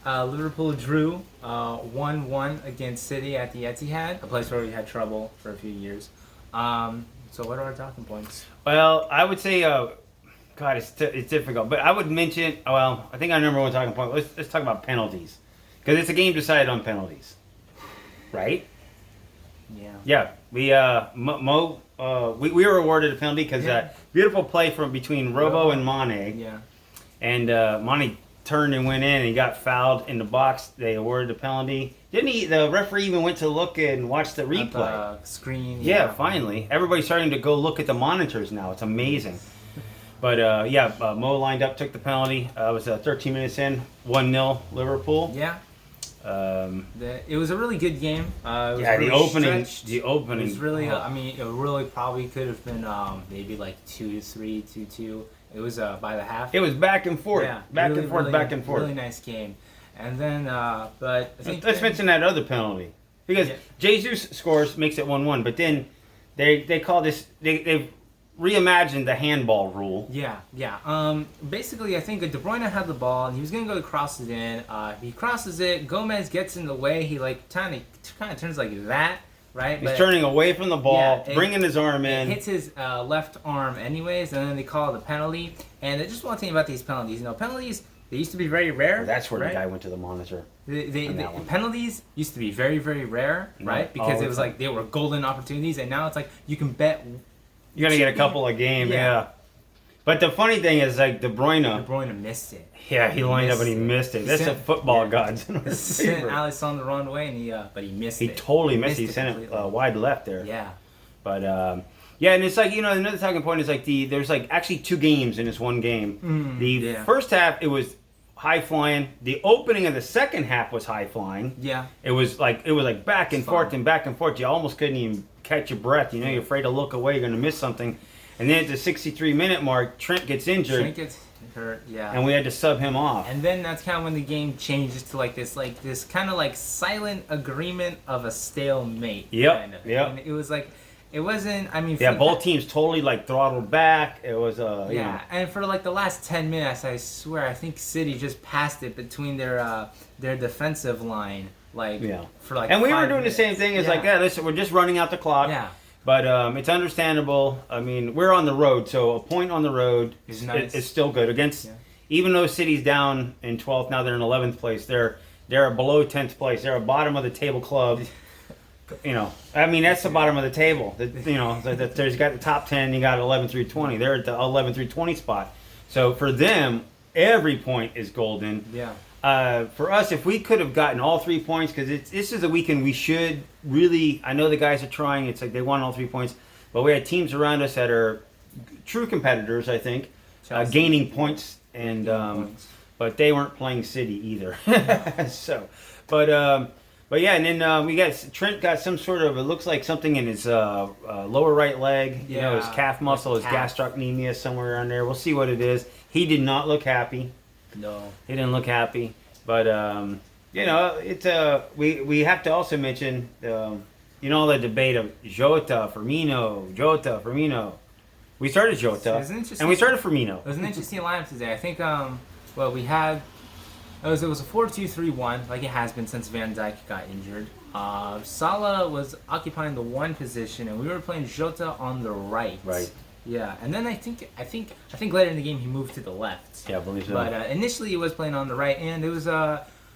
Liverpool drew 1-1 against City at the Etihad, a place where we had trouble for a few years. So what are our talking points? Well, I would say, God, it's difficult, but I would mention. Well, I think our number one talking point. Let's talk about penalties, because it's a game decided on penalties, right? Yeah. Yeah, we were awarded a penalty because beautiful play from between Robo and Mane. Yeah. And Mane turned and went in, and he got fouled in the box. They awarded the penalty. Didn't he? The referee even went to look and watch the replay. The screen. Yeah, finally. Everybody's starting to go look at the monitors now. It's amazing. But Mo lined up, took the penalty. It was 13 minutes in, 1-0 Liverpool. Yeah. It was a really good game. The opening. Stretched. The opening. It was really. I mean, it really probably could have been maybe like 2-3, 2-2. It was by the half. It was back and forth. Yeah, back really, and forth, really, back and forth. Really nice game. And then, but I think let's mention that other penalty, because Jesus scores, makes it 1-1. But then they call this. They've reimagined the handball rule. Yeah. Basically, I think De Bruyne had the ball and he was gonna go to cross it in. He crosses it. Gomez gets in the way. He kind of turns like that. Right? He's turning away from the ball, bringing his arm in. Hits his left arm anyways, and then they call it a penalty. And just one thing about these penalties. Penalties, they used to be very rare. Well, that's where right? the guy went to the monitor. Penalties used to be very, very rare, right? Because it was like they were golden opportunities, and now it's like you can bet. You're going to get a couple a game, yeah. But the funny thing is, like, De Bruyne missed it. Yeah, he lined up and he missed it. That's a football gods. He sent Alisson the wrong way, and but he missed it. He totally missed it. He sent it wide left there. Yeah. But, and it's like, another talking point is like there's like actually two games in this one game. The first half, it was high flying. The opening of the second half was high flying. Yeah. It was like back and forth and back and forth. You almost couldn't even catch your breath. You're afraid to look away. You're going to miss something. And then at the 63-minute mark, Trent gets injured. Trent gets hurt, yeah. And we had to sub him off. And then that's kind of when the game changes to this kind of like silent agreement of a stalemate. Yep. Kind of. Yep. And it was like, it wasn't. I mean. Yeah, both teams totally like throttled back. It was And for like the last 10 minutes, I swear, I think City just passed it between their defensive line, for like. And we were 5 doing minutes. the same thing. It's listen, we're just running out the clock. Yeah. But it's understandable. I mean, we're on the road, so a point on the road is still good against. Yeah. Even though City's down in 12th, now they're in 11th place. They're below 10th place. They're a bottom of the table club. I mean, that's the bottom of the table. There's got the top 10. You got 11 through 20. They're at the 11 through 20 spot. So for them, every point is golden. Yeah. For us, if we could have gotten all 3 points, because this is a weekend we should really. I know the guys are trying. It's like they want all 3 points, but we had teams around us that are true competitors. I think gaining points, and but they weren't playing City either. So, but yeah, and then we got Trent got some sort of. It looks like something in his lower right leg. Yeah, his calf muscle, his gastrocnemius somewhere around there. We'll see what it is. He did not look happy. No, he didn't look happy, but it's we have to also mention the debate of Jota, We started Jota, and we started Firmino. It was an interesting lineup today. I think we had it was a 4-2-3-1 like it has been since Van Dijk got injured. Salah was occupying the one position, and we were playing Jota on the right. Right. Yeah, and then I think later in the game he moved to the left. Yeah, I believe so. But initially he was playing on the right, and it was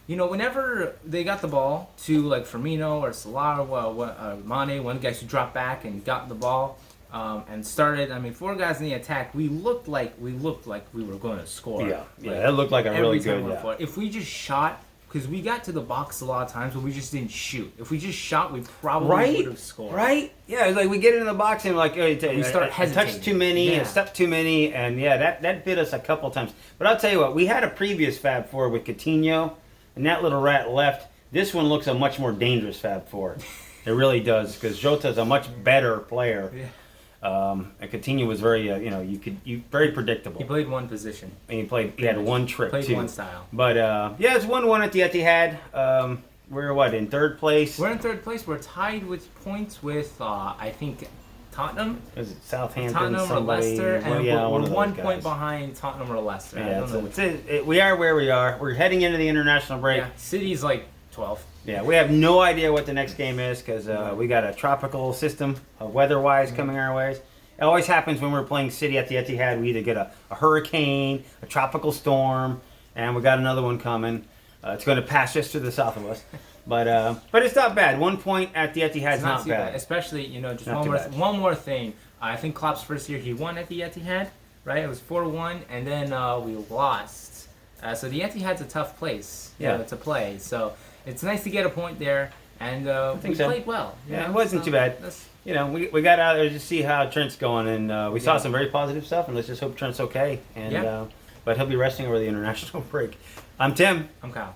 whenever they got the ball to like Firmino or Salah or Mane, one of the guys who dropped back and got the ball and started. I mean, 4 guys in the attack. We looked like we were going to score. Yeah, that looked like a really good. Yeah. If we just shot. Because we got to the box a lot of times, but we just didn't shoot. If we just shot, we probably would have scored. Right? Yeah, it's like we get into the box and we start hesitating. A touch too many, a step too many, and that bit us a couple times. But I'll tell you what, we had a previous Fab Four with Coutinho, and that little rat left. This one looks a much more dangerous Fab Four. It really does, because Jota's a much better player. Yeah. And Coutinho was very, very predictable. He played one position. And he had one trick played too. One style. But it's 1-1 at the Etihad. We're in third place? We're in third place. We're tied with points with I think Tottenham. Is it Southampton? Tottenham somebody? or Leicester, and Well, yeah, we're of those 1 point guys. behind Tottenham or Leicester. I Yeah, don't so know. we are where we are. We're heading into the international break. Yeah, City's like 12th. Yeah, we have no idea what the next game is because we got a tropical system, weather-wise, coming our ways. It always happens when we're playing City at the Etihad. We either get a hurricane, a tropical storm, and we got another one coming. It's going to pass just to the south of us, but it's not bad. 1 point at the Etihad is not too bad. Especially, just Not too bad. one more thing. I think Klopp's first year he won at the Etihad, right? It was 4-1, and then we lost. So the Etihad's a tough place, to play. So it's nice to get a point there, and we played well. Yeah, it wasn't too bad. We got out there to see how Trent's going, and we saw some very positive stuff, and let's just hope Trent's okay. And but he'll be resting over the international break. I'm Tim. I'm Kyle.